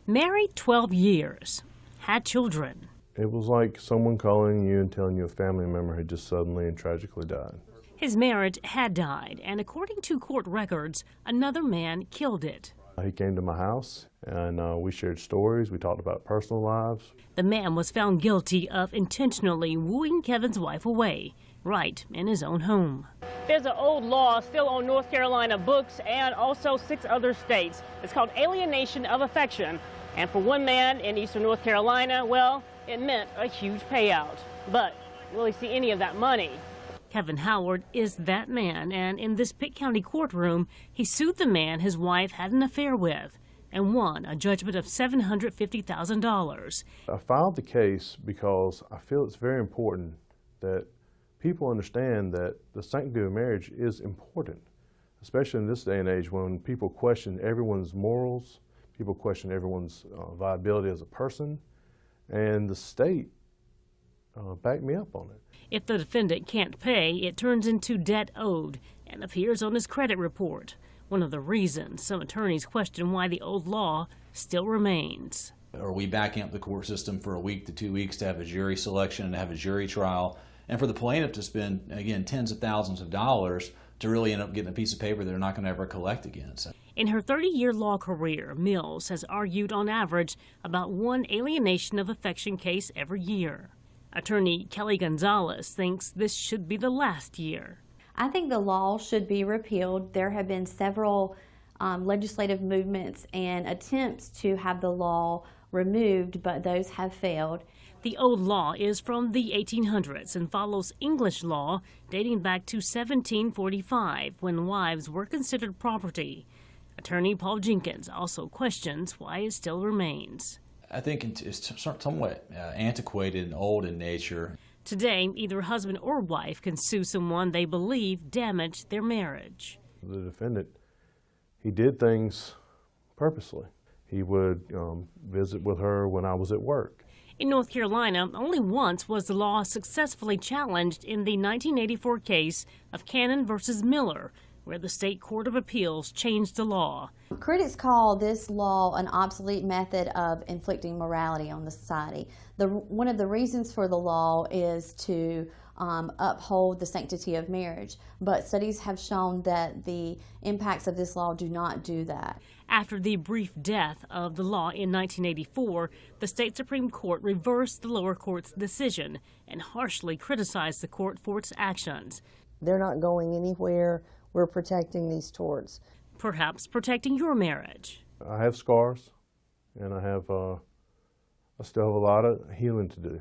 Married 12 years, had children. It was like someone calling you and telling you a family member had just suddenly and tragically died. His marriage had died, and according to court records, another man killed it. He came to my house, and we shared stories. We talked about personal lives. The man was found guilty of intentionally wooing Kevin's wife away, right in his own home. There's an old law still on North Carolina books and also 6 other states. It's called alienation of affection. And for one man in eastern North Carolina, well, it meant a huge payout. But will he see any of that money? Kevin Howard is that man, and in this Pitt County courtroom, he sued the man his wife had an affair with and won a judgment of $750,000. I filed the case because I feel it's very important that people understand that the sanctity of marriage is important, especially in this day and age when people question everyone's morals, people question everyone's viability as a person, and the state backed me up on it. If the defendant can't pay, it turns into debt owed and appears on his credit report. One of the reasons some attorneys question why the old law still remains. Are we backing up the court system for a week to 2 weeks to have a jury selection and have a jury trial, and for the plaintiff to spend, again, tens of thousands of dollars to really end up getting a piece of paper they're not going to ever collect again? So. In her 30-year law career, Mills has argued on average about 1 alienation of affection case every year. Attorney Kelly Gonzalez thinks this should be the last year. I think the law should be repealed. There have been several legislative movements and attempts to have the law removed, but those have failed. The old law is from the 1800s and follows English law dating back to 1745, when wives were considered property. Attorney Paul Jenkins also questions why it still remains. I think it's somewhat antiquated and old in nature. Today, either husband or wife can sue someone they believe damaged their marriage. The defendant, he did things purposely. He would visit with her when I was at work. In North Carolina, only once was the law successfully challenged in the 1984 case of Cannon versus Miller, where the State Court of Appeals changed the law. Critics call this law an obsolete method of inflicting morality on the society. One of the reasons for the law is to uphold the sanctity of marriage, but studies have shown that the impacts of this law do not do that. After the brief death of the law in 1984, the state Supreme Court reversed the lower court's decision and harshly criticized the court for its actions. They're not going anywhere. We're protecting these torts. Perhaps protecting your marriage. I have scars, and I still have a lot of healing to do.